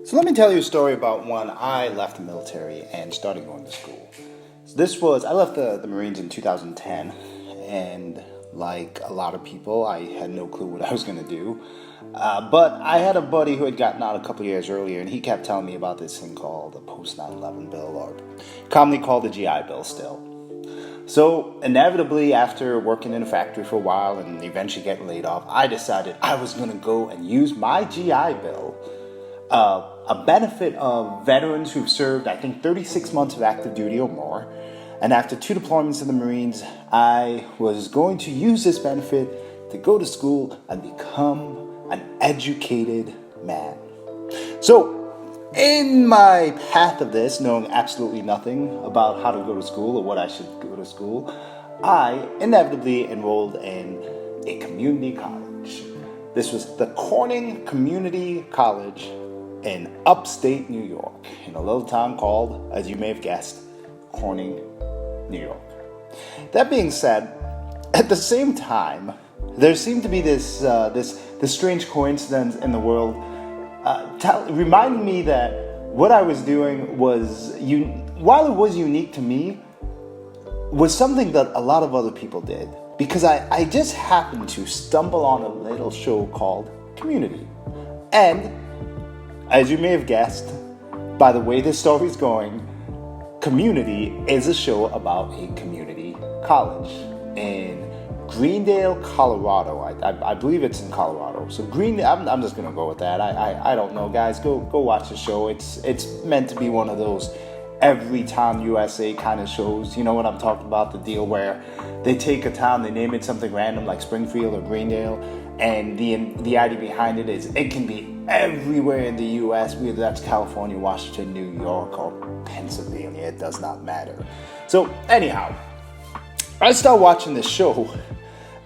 So let me tell you a story about when I left the military and started going to school. I left the Marines in 2010, and like a lot of people, I had no clue what I was going to do. But I had a buddy who had gotten out a couple years earlier, and he kept telling me about this thing called the Post 9/11 Bill, or commonly called the GI Bill still. So inevitably, after working in a factory for a while and eventually getting laid off, I decided I was going to go and use my GI Bill, a benefit of veterans who've served, I think, 36 months of active duty or more. And after 2 deployments in the Marines, I was going to use this benefit to go to school and become an educated man. So, in my path of this, knowing absolutely nothing about how to go to school or what I should go to school, I inevitably enrolled in a community college. This was the Corning Community College in upstate New York, in a little town called, as you may have guessed, Corning, New York. That being said, at the same time, there seemed to be this strange coincidence in the world, reminding me that what I was doing was, while it was unique to me, was something that a lot of other people did. Because I just happened to stumble on a little show called Community. And, as you may have guessed, by the way this story's going, Community is a show about a community college in Greendale, Colorado. I believe it's in Colorado. So I'm just gonna go with that. I don't know, guys. Go watch the show. It's meant to be one of those every town USA kind of shows. You know what I'm talking about? The deal where they take a town, they name it something random like Springfield or Greendale, and the idea behind it is it can be everywhere in the US, whether that's California, Washington, New York, or Pennsylvania. It does not matter. So anyhow, I started watching this show,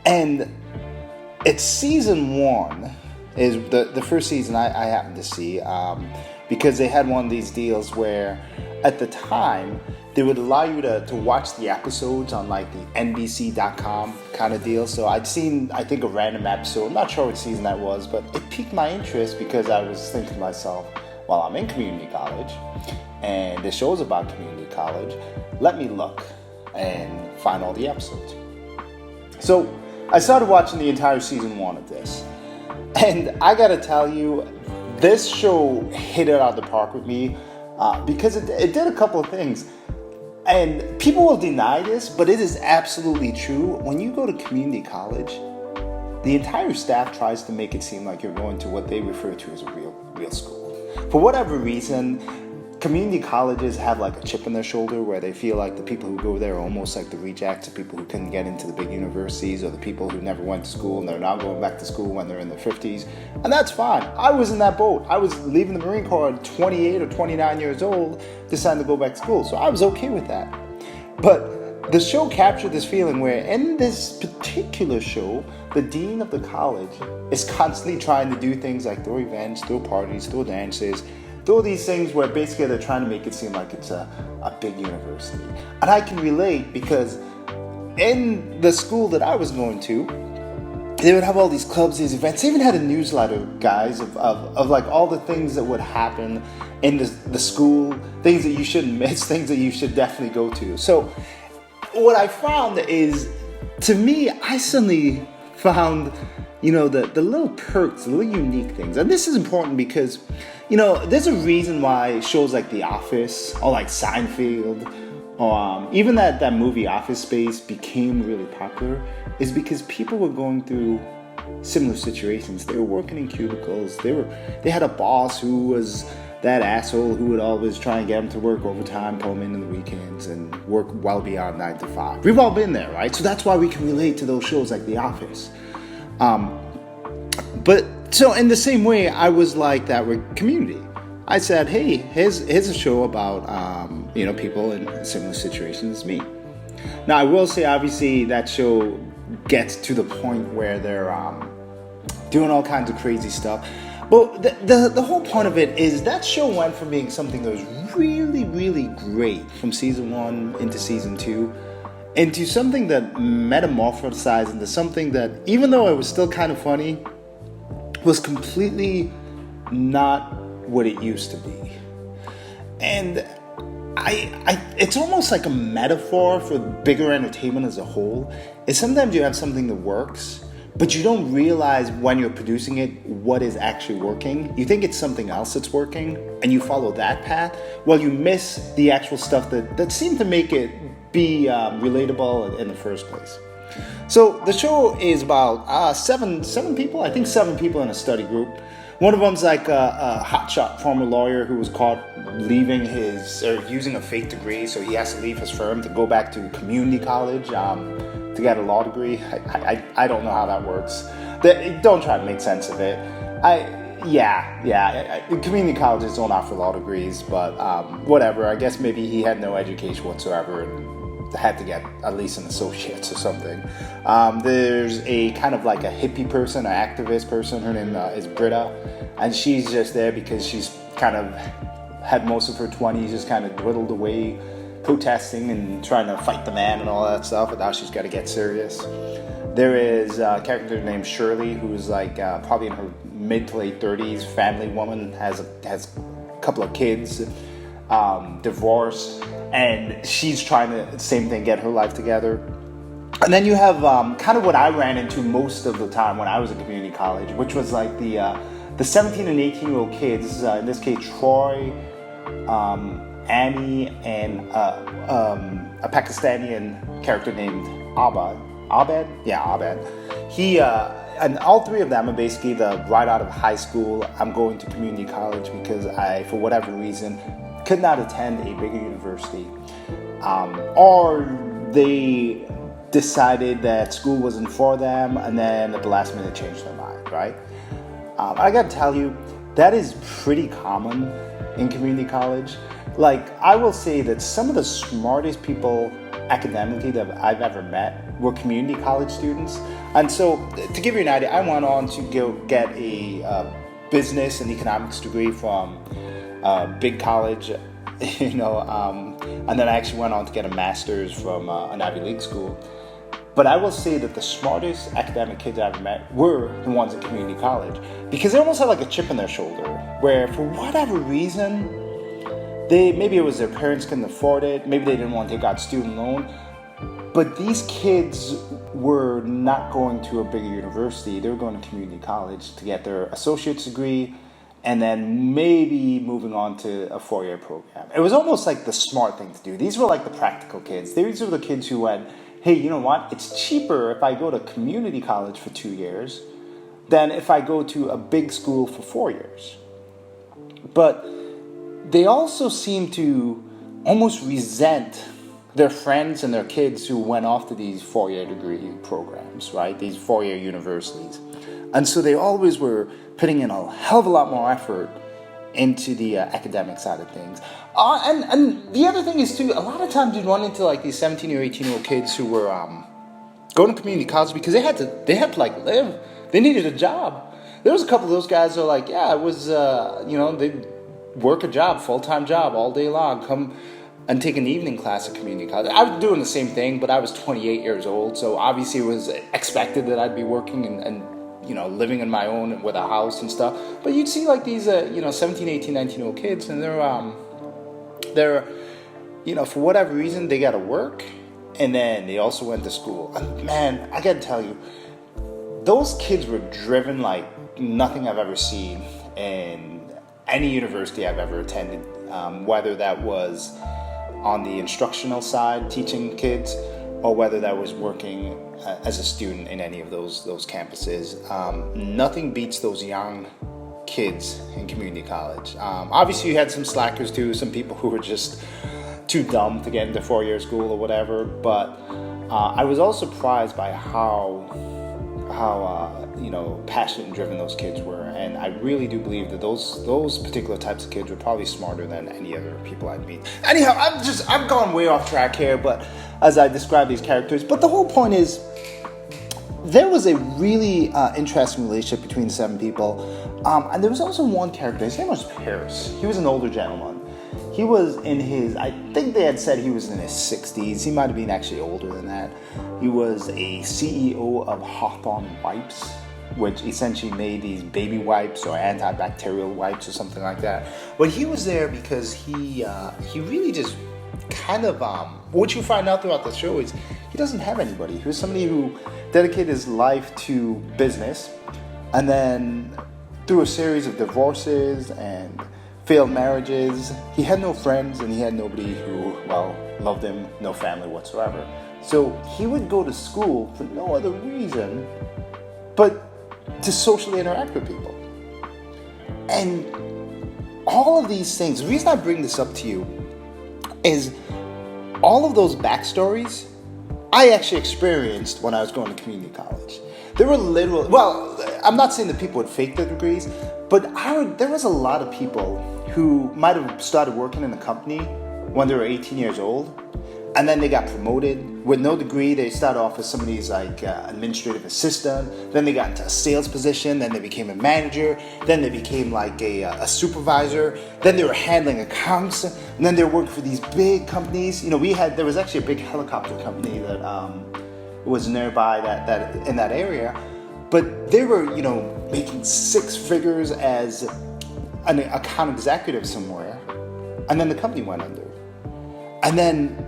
and it's season 1 is the first season I happened to see, because they had one of these deals where at the time they would allow you to watch the episodes on like the NBC.com kind of deal. So I'd seen, I think, a random episode. I'm not sure what season that was, but it piqued my interest because I was thinking to myself, well, I'm in community college and this show's about community college. Let me look and find all the episodes. So I started watching the entire season 1 of this. And I gotta tell you, this show hit it out of the park with me because it did a couple of things. And people will deny this, but it is absolutely true. When you go to community college, the entire staff tries to make it seem like you're going to what they refer to as a real school. For whatever reason, community colleges have like a chip on their shoulder where they feel like the people who go there are almost like the rejects, the people who couldn't get into the big universities, or the people who never went to school and they're now going back to school when they're in their 50s. And that's fine. I was in that boat. I was leaving the Marine Corps at 28 or 29 years old, deciding to go back to school. So I was okay with that. But the show captured this feeling where in this particular show, the dean of the college is constantly trying to do things like throw events, throw parties, throw dances, do these things where basically they're trying to make it seem like it's a big university. And I can relate because in the school that I was going to, they would have all these clubs, these events. They even had a newsletter, guys, of like all the things that would happen in the school, things that you shouldn't miss, things that you should definitely go to. So what I found is, to me, I suddenly found, the little perks, the little unique things. And this is important because, there's a reason why shows like The Office or like Seinfeld or even that movie Office Space became really popular, is because people were going through similar situations. They were working in cubicles. They had a boss who was that asshole who would always try and get them to work overtime, pull them in the weekends, and work well beyond 9 to 5. We've all been there, right? So that's why we can relate to those shows like The Office. But so in the same way, I was like that with Community. I said, hey, here's a show about people in similar situations as me. Now I will say, obviously, that show gets to the point where they're doing all kinds of crazy stuff. But the whole point of it is that show went from being something that was really, really great from season 1 into season 2 into something that metamorphosized into something that, even though it was still kind of funny, was completely not what it used to be. And it's almost like a metaphor for bigger entertainment as a whole. Is sometimes you have something that works, but you don't realize when you're producing it what is actually working. You think it's something else that's working, and you follow that path, while you miss the actual stuff that seemed to make it be relatable in the first place. So the show is about seven people, I think 7 people in a study group. One of them's like a hotshot former lawyer who was caught using a fake degree, so he has to leave his firm to go back to community college to get a law degree. I don't know how that works. Don't try to make sense of it. Community colleges don't offer law degrees, but whatever. I guess maybe he had no education whatsoever and had to get at least an associate's or something. There's a kind of like a hippie person, an activist person. Her name is Britta, and she's just there because she's kind of had most of her 20s just kind of dwindled away protesting and trying to fight the man and all that stuff, and now she's got to get serious. There is a character named Shirley, who's like probably in her mid to late 30s, family woman, has a couple of kids, divorced, and she's trying to, same thing, get her life together. And then you have kind of what I ran into most of the time when I was in community college, which was like the 17 and 18-year-old kids, in this case Troy, Annie, and a Pakistani character named Abed. He and all 3 of them are basically right out of high school. I'm going to community college because I, for whatever reason, could not attend a bigger university, or they decided that school wasn't for them, and then at the last minute changed their mind, right? I gotta tell you, that is pretty common in community college. Like, I will say that some of the smartest people academically that I've ever met were community college students. And so, to give you an idea, I went on to go get a business and economics degree from big college, and then I actually went on to get a master's from an Ivy League school. But I will say that the smartest academic kids I ever met were the ones in community college, because they almost had like a chip on their shoulder, where for whatever reason, maybe it was their parents couldn't afford it, maybe they didn't want to take out student loan, but these kids were not going to a bigger university. They were going to community college to get their associate's degree, and then maybe moving on to a 4-year program. It was almost like the smart thing to do. These were like the practical kids. These were the kids who went, hey, you know what? It's cheaper if I go to community college for 2 years than if I go to a big school for 4 years. But they also seem to almost resent their friends and their kids who went off to these 4-year degree programs, right? These 4-year universities. And so they always were putting in a hell of a lot more effort into the academic side of things. And the other thing is, too, a lot of times you'd run into like these 17 or 18-year-old kids who were going to community college because they had to like live. They needed a job. There was a couple of those guys who were like, yeah, it was, they'd work a job, full-time job all day long, come and take an evening class at community college. I was doing the same thing, but I was 28 years old, so obviously it was expected that I'd be working and living in my own with a house and stuff. But you'd see like these, 17, 18, 19-year-old kids, and they're, for whatever reason, they got to work, and then they also went to school. And man, I got to tell you, those kids were driven like nothing I've ever seen in any university I've ever attended, whether that was on the instructional side, teaching kids, or whether that was working as a student in any of those campuses. Nothing beats those young kids in community college. Obviously, you had some slackers too, some people who were just too dumb to get into 4-year school or whatever. But I was all surprised by how passionate and driven those kids were, and I really do believe that those particular types of kids were probably smarter than any other people I'd meet. Anyhow, I've gone way off track here, but as I describe these characters, but the whole point is, there was a really interesting relationship between the 7 people, and there was also one character. His name was Paris. He was an older gentleman. He was I think they had said he was in his 60s. He might have been actually older than that. He was a CEO of Hawthorne Wipes. which essentially made these baby wipes or antibacterial wipes or something like that. But he was there because he really just kind of what you find out throughout the show is he doesn't have anybody. He was somebody who dedicated his life to business, and then through a series of divorces and failed marriages, he had no friends and he had nobody who, well, loved him, no family whatsoever. So he would go to school for no other reason but to socially interact with people. And all of these things, the reason I bring this up to you is all of those backstories I actually experienced when I was going to community college. There were literally, well, I'm not saying that people would fake their degrees, but there was a lot of people who might have started working in a company when they were 18 years old, and then they got promoted with no degree. They started off as somebody's like administrative assistant, then they got into a sales position, then they became a manager, then they became like a supervisor, then they were handling accounts, and then they were working for these big companies. You know, there was actually a big helicopter company that was nearby that in that area, but they were, you know, making six figures as an account executive somewhere, and then the company went under, and then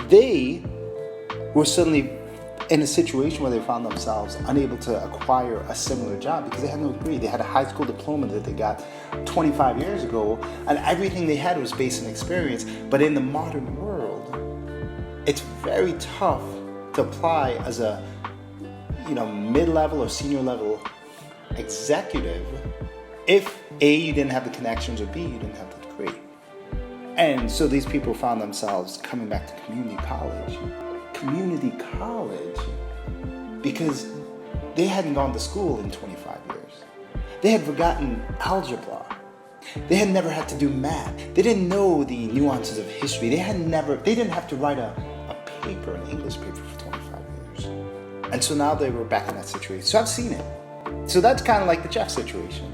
they were suddenly in a situation where they found themselves unable to acquire a similar job because they had no degree. They had a high school diploma that they got 25 years ago, and everything they had was based on experience. But in the modern world, it's very tough to apply as a, you know, mid-level or senior level executive if A, you didn't have the connections, or B, you didn't have the degree. And so these people found themselves coming back to community college, because they hadn't gone to school in 25 years. They had forgotten algebra. They had never had to do math. They didn't know the nuances of history. They didn't have to write a paper, an English paper for 25 years. And so now they were back in that situation. So I've seen it. So that's kind of like the Jeff situation.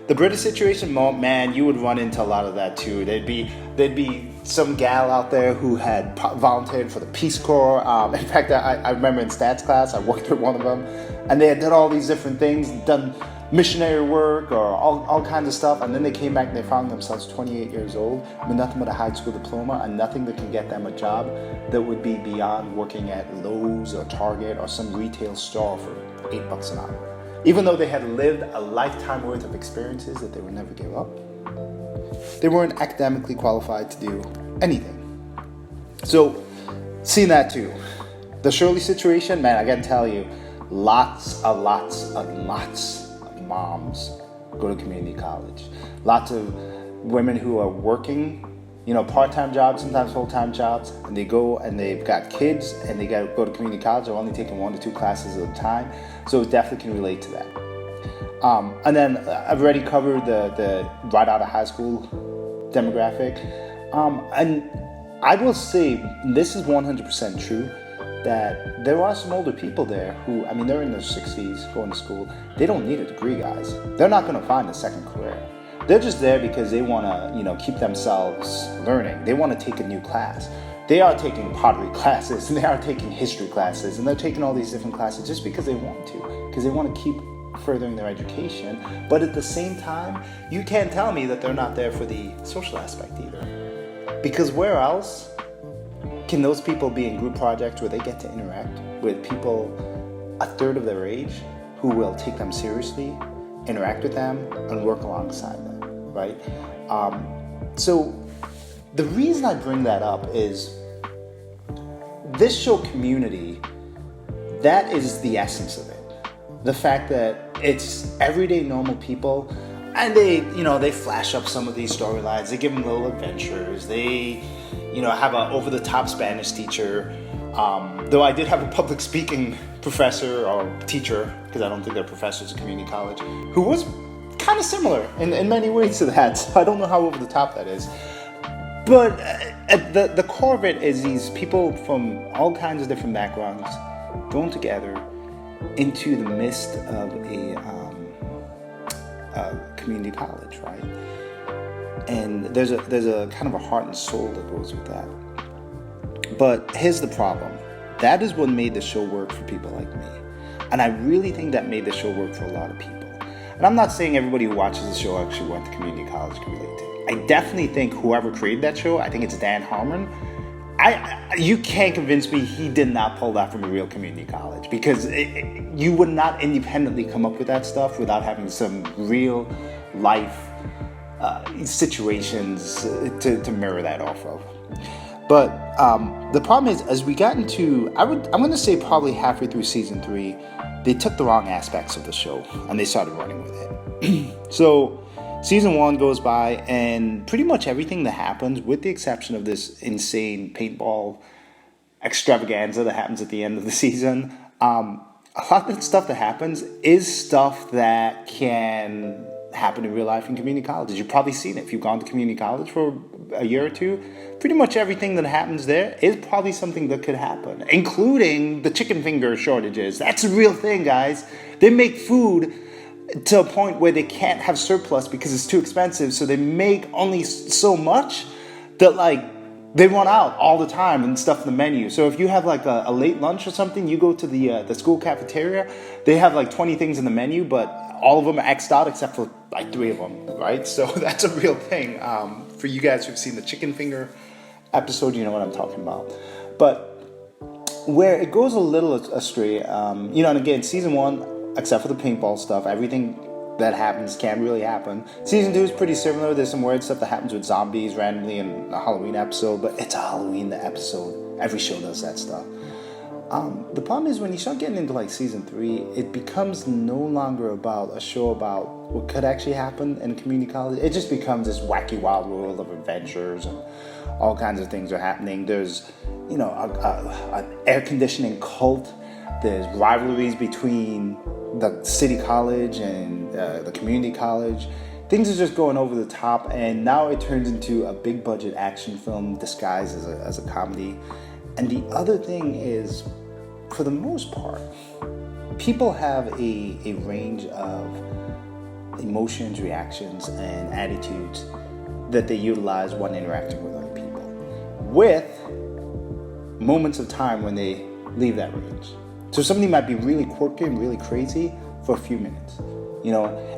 The British situation, man, you would run into a lot of that too. There'd be some gal out there who had volunteered for the Peace Corps. In fact, I remember in stats class, I worked with one of them, and they had done all these different things, done missionary work or all kinds of stuff, and then they came back and they found themselves 28 years old with nothing but a high school diploma and nothing that can get them a job that would be beyond working at Lowe's or Target or some retail store for $8 an hour. Even though they had lived a lifetime worth of experiences that they would never give up, they weren't academically qualified to do anything. So, seeing that too. The Shirley situation, man, I gotta tell you, lots of moms go to community college. Lots of women who are working, you know, part-time jobs, sometimes full-time jobs, and they go and they've got kids and they got to go to community college. They're only taking 1 to 2 classes at a time, so it definitely can relate to that. And then I've already covered the right out of high school demographic, and I will say this is 100% true, that there are some older people there who, I mean, they're in their 60s going to school. They don't need a degree, guys. They're not going to find a second career. They're just there because they want to, you know, keep themselves learning. They want to take a new class. They are taking pottery classes, and they are taking history classes, and they're taking all these different classes just because they want to, because they want to keep furthering their education. But at the same time, you can't tell me that they're not there for the social aspect either. Because where else can those people be in group projects where they get to interact with people a third of their age who will take them seriously, interact with them, and work alongside them, right? So the reason I bring that up is this show Community, that is the essence of it. The fact that it's everyday normal people, and they flash up some of these storylines. They give them little adventures. They, have an over-the-top Spanish teacher. Though I did have a public speaking professor or teacher, because I don't think they're professors at community college, who was kind of similar in many ways to that. So I don't know how over the top that is. But at the core of it is these people from all kinds of different backgrounds thrown together into the midst of a community college, right? And there's a kind of a heart and soul that goes with that. But here's the problem. That is what made the show work for people like me. And I really think that made the show work for a lot of people. And I'm not saying everybody who watches the show actually went to community college can relate to it. I definitely think whoever created that show, I think it's Dan Harmon, you can't convince me he did not pull that from a real community college, because you would not independently come up with that stuff without having some real life situations to mirror that off of. But the problem is, as we got into, I'm going to say probably halfway through season 3, they took the wrong aspects of the show and they started running with it. So season 1 goes by, and pretty much everything that happens, with the exception of this insane paintball extravaganza that happens at the end of the season, a lot of the stuff that happens is stuff that can happen in real life in community colleges. You've probably seen it. If you've gone to community college for a year or two, pretty much everything that happens there is probably something that could happen, including the chicken finger shortages. That's a real thing, guys. They make food to a point where they can't have surplus because it's too expensive, so they make only so much that, like, they run out all the time and stuff in the menu. So if you have like a late lunch or something, you go to the school cafeteria, they have like 20 things in the menu, but all of them are X'd out except for like 3 of them, right? So that's a real thing. For you guys who've seen the chicken finger episode, you know what I'm talking about. But where it goes a little astray, and again, season 1, except for the paintball stuff, everything that happens can't really happen. Season 2 is pretty similar. There's some weird stuff that happens with zombies randomly in a Halloween episode, but it's a Halloween episode. Every show does that stuff. The problem is, when you start getting into like season 3, it becomes no longer about a show about what could actually happen in community college. It just becomes this wacky wild world of adventures, and all kinds of things are happening. There's, an air conditioning cult. There's rivalries between the city college and the community college. Things are just going over the top, and now it turns into a big budget action film disguised as a comedy. And the other thing is, for the most part, people have a range of emotions, reactions, and attitudes that they utilize when interacting with other people, with moments of time when they leave that range. So somebody might be really quirky and really crazy for a few minutes.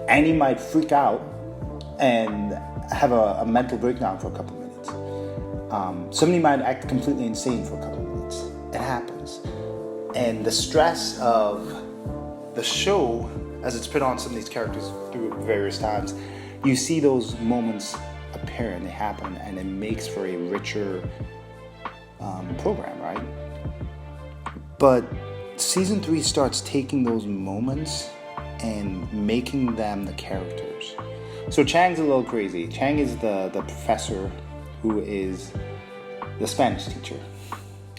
Annie might freak out and have a mental breakdown for a couple minutes. Somebody might act completely insane for a couple minutes. It happens. And the stress of the show, as it's put on some of these characters through various times, you see those moments appear and they happen, and it makes for a richer program, right? But season 3 starts taking those moments and making them the characters. So Chang's a little crazy. Chang is the professor who is the Spanish teacher.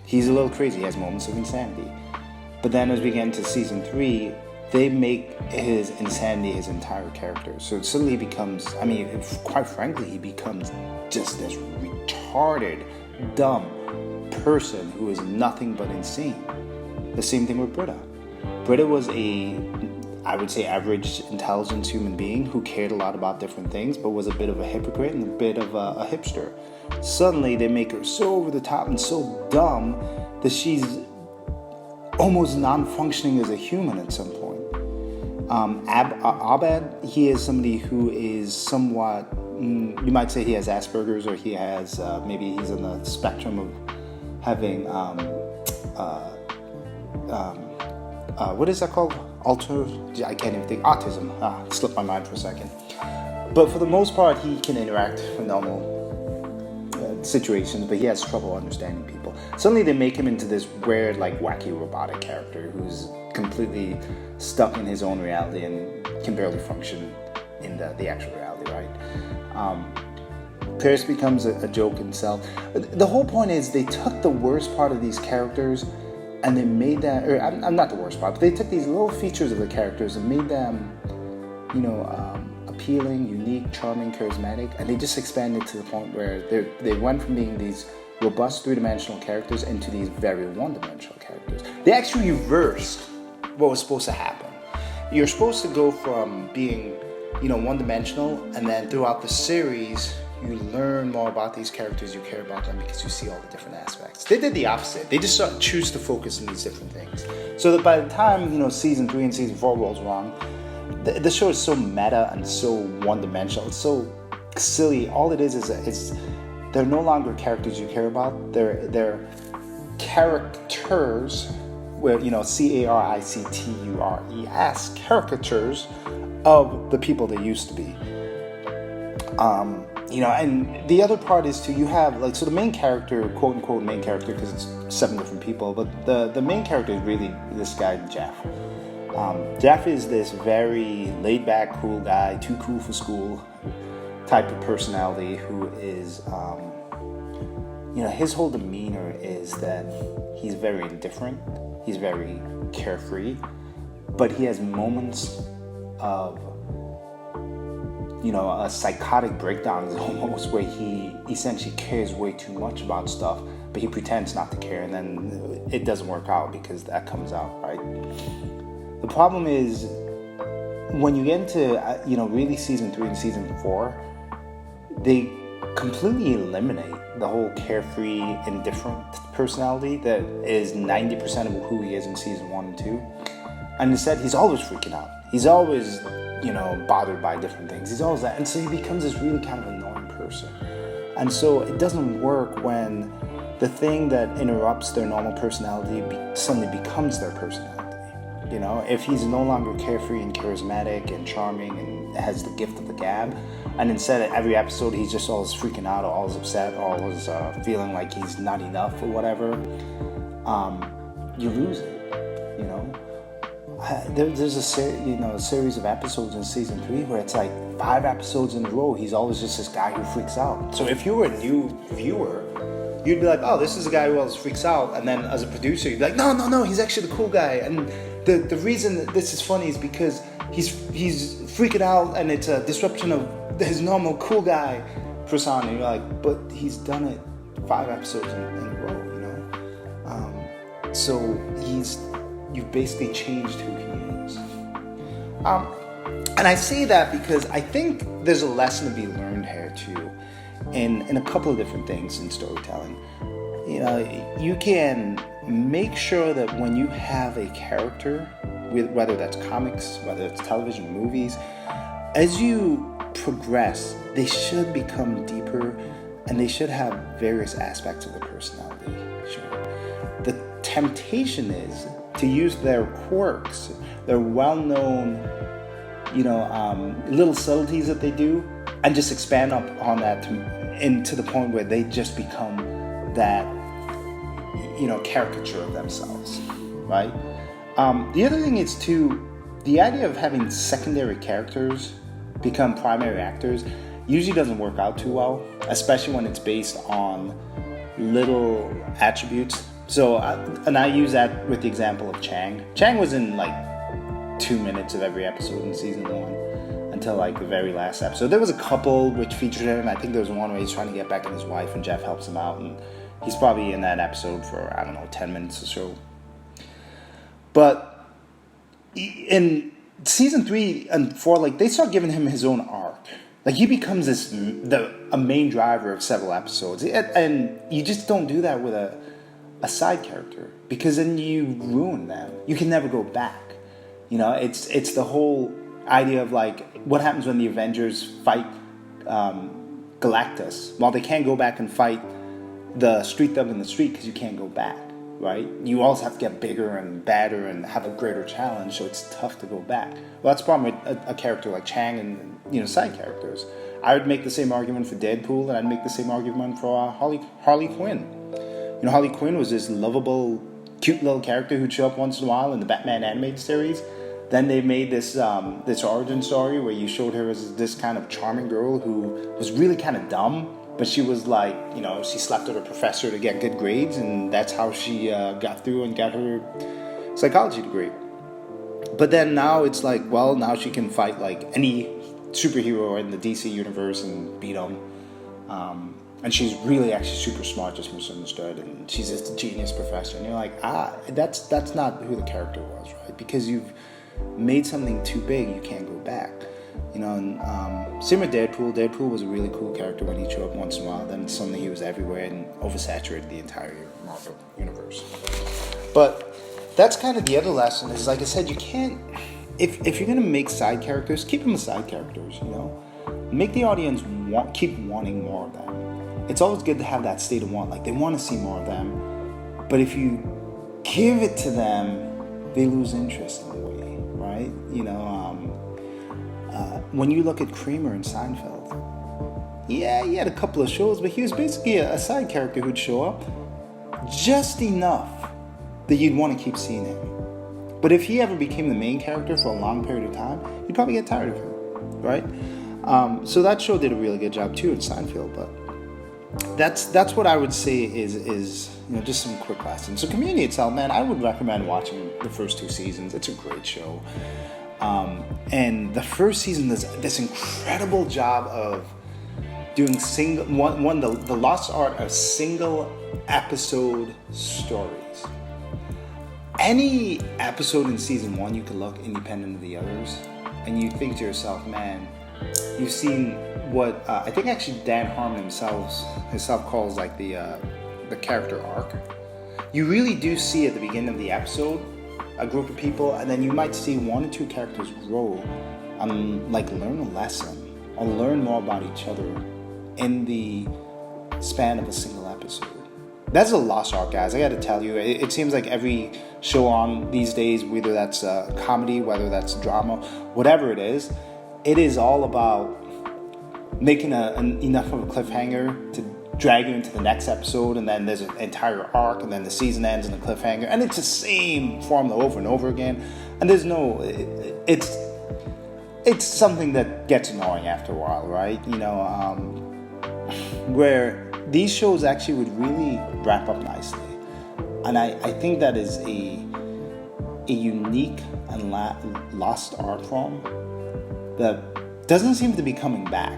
He's a little crazy. He has moments of insanity. But then as we get into season 3, they make his insanity his entire character. So suddenly he becomes, quite frankly, he becomes just this retarded, dumb person who is nothing but insane. The same thing with Britta. Britta was I would say, average intelligence human being who cared a lot about different things, but was a bit of a hypocrite and a bit of a hipster. Suddenly they make her so over the top and so dumb that she's almost non-functioning as a human at some point. Abed, he is somebody who is somewhat, you might say he has Asperger's, or he has, maybe he's on the spectrum of having, what is that called? I can't even think. Autism. It slipped my mind for a second. But for the most part, he can interact with normal situations, but he has trouble understanding people. Suddenly they make him into this weird, like, wacky robotic character who's completely stuck in his own reality and can barely function in the actual reality, right? Paris becomes a joke himself. The whole point is they took the worst part of these characters and they made that, or I'm not the worst part, but they took these little features of the characters and made them, appealing, unique, charming, charismatic, and they just expanded to the point where they went from being these robust three-dimensional characters into these very one-dimensional characters. They actually reversed what was supposed to happen. You're supposed to go from being, one-dimensional, and then throughout the series, you learn more about these characters, you care about them because you see all the different aspects. They did the opposite. They just choose to focus on these different things. So that by the time, season 3 and season 4 rolls around, the show is so meta and so one-dimensional. It's so silly. All it is they're no longer characters you care about. They're caricatures, where caricatures, caricatures of the people they used to be. And the other part is you have so the main character, quote unquote main character, because it's 7 different people, but the main character is really this guy Jeff. Jeff is this very laid back, cool guy, too cool for school type of personality who is, his whole demeanor is that he's very indifferent, he's very carefree, but he has moments of, a psychotic breakdown almost, where he essentially cares way too much about stuff, but he pretends not to care, and then it doesn't work out because that comes out, right? The problem is when you get into, really season 3 and season 4, they completely eliminate the whole carefree, indifferent personality that is 90% of who he is in season 1 and 2. And instead, he's always freaking out. He's always, bothered by different things. He's always that. And so he becomes this really kind of annoying person. And so it doesn't work when the thing that interrupts their normal personality suddenly becomes their personality. If he's no longer carefree and charismatic and charming and has the gift of the gab, and instead of every episode he's just always freaking out, or always upset, or always feeling like he's not enough or whatever, you lose it. There's a series of episodes in season 3 where it's 5 episodes in a row he's always just this guy who freaks out. So if you were a new viewer, you'd be like, oh, this is a guy who always freaks out, and then as a producer you'd be like, no, he's actually the cool guy. And the reason that this is funny is because he's freaking out and it's a disruption of his normal cool guy persona. And you're like, but he's done it 5 episodes in a row, so you've basically changed who he is. And I say that because I think there's a lesson to be learned here too, in a couple of different things in storytelling. You can make sure that when you have a character, whether that's comics, whether it's television, movies, as you progress, they should become deeper and they should have various aspects of the personality. Sure. The temptation is to use their quirks, their well-known, little subtleties that they do, and just expand up on that to the point where they just become that, caricature of themselves, right? The other thing is the idea of having secondary characters become primary actors usually doesn't work out too well, especially when it's based on little attributes. So, and I use that with the example of Chang. Chang was in 2 minutes of every episode in season 1 until the very last episode. There was a couple which featured him. I think there was one where he's trying to get back at his wife and Jeff helps him out, and he's probably in that episode for, 10 minutes or so. But in season 3 and 4, they start giving him his own arc. He becomes a main driver of several episodes. And you just don't do that with a side character, because then you ruin them. You can never go back. It's the whole idea of what happens when the Avengers fight Galactus. Well, they can't go back and fight the street thug in the street because you can't go back, right? You always have to get bigger and badder and have a greater challenge, so it's tough to go back. Well, that's the problem with a character like Chang and side characters. I would make the same argument for Deadpool, and I'd make the same argument for Harley Quinn. Harley Quinn was this lovable, cute little character who'd show up once in a while in the Batman animated series. Then they made this origin story where you showed her as this kind of charming girl who was really kind of dumb, but she was she slept with her professor to get good grades, and that's how she got through and got her psychology degree. But then now it's now she can fight any superhero in the DC universe and beat them. And she's really actually super smart, just misunderstood, and she's just a genius professor. And you're like, that's not who the character was, right? Because you've made something too big, you can't go back. And same with Deadpool. Deadpool was a really cool character when he showed up once in a while. Then suddenly he was everywhere and oversaturated the entire Marvel universe. But that's kind of the other lesson. Is like I said, you can't. If you're gonna make side characters, keep them as side characters. Make the audience keep wanting more of them. It's always good to have that state of want. Like they want to see more of them. But if you give it to them, they lose interest in a way, right? When you look at Kramer in Seinfeld, yeah, he had a couple of shows, but he was basically a side character who'd show up just enough that you'd want to keep seeing him. But if he ever became the main character for a long period of time, you'd probably get tired of him, right? So that show did a really good job too in Seinfeld, but that's what I would say is just some quick lessons. So Community itself, man, I would recommend watching the first 2 seasons. It's a great show. And the first season does this incredible job of doing the lost art of single episode stories. Any episode in season 1 you could look independent of the others, and you think to yourself, man, you've seen what I think actually Dan Harmon himself calls like the character arc. You really do see at the beginning of the episode a group of people, and then you might see 1 or 2 characters grow and learn a lesson or learn more about each other in the span of a single episode. That's a lost art, guys. I got to tell you, it seems like every show on these days, whether that's comedy, whether that's drama, whatever it is all about making enough of a cliffhanger to drag you into the next episode, and then there's an entire arc, and then the season ends in a cliffhanger, and it's the same formula over and over again. And there's it's something that gets annoying after a while, right? Where these shows actually would really wrap up nicely, and I think that is a unique and lost art form that doesn't seem to be coming back.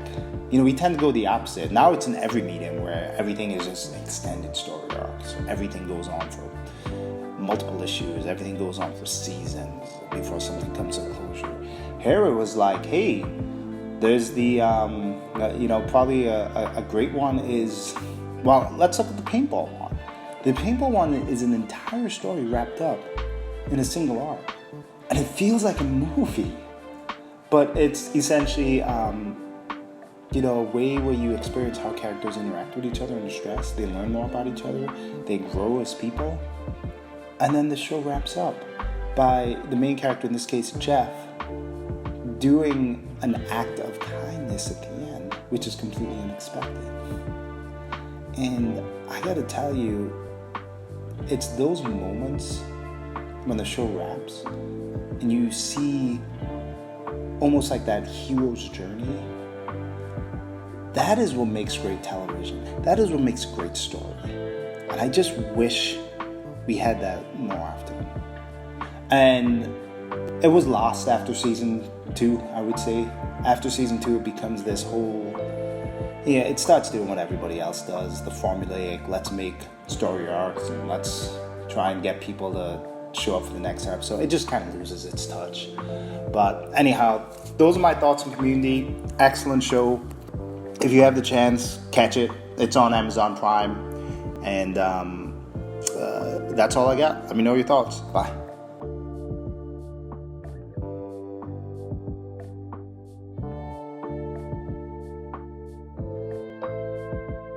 We tend to go the opposite. Now it's in every medium where everything is just extended story arcs. Everything goes on for multiple issues. Everything goes on for seasons before something comes to closure. Here it was like, hey, there's the, probably a great one is, well, let's look at the paintball one. The paintball one is an entire story wrapped up in a single arc. And it feels like a movie. But it's essentially, a way where you experience how characters interact with each other under stress. They learn more about each other. They grow as people. And then the show wraps up by the main character, in this case, Jeff, doing an act of kindness at the end, which is completely unexpected. And I gotta tell you, it's those moments when the show wraps and you see almost like that hero's journey. That is what makes great television. That is what makes a great story. And I just wish we had that more often. And it was lost after season 2, I would say. After season 2, it becomes this whole... it starts doing what everybody else does. The formulaic, let's make story arcs and let's try and get people to show up for the next episode. It just kind of loses its touch. But anyhow, those are my thoughts on Community. Excellent show. If you have the chance, catch it. It's on Amazon Prime. And that's all I got. Let me know your thoughts. Bye.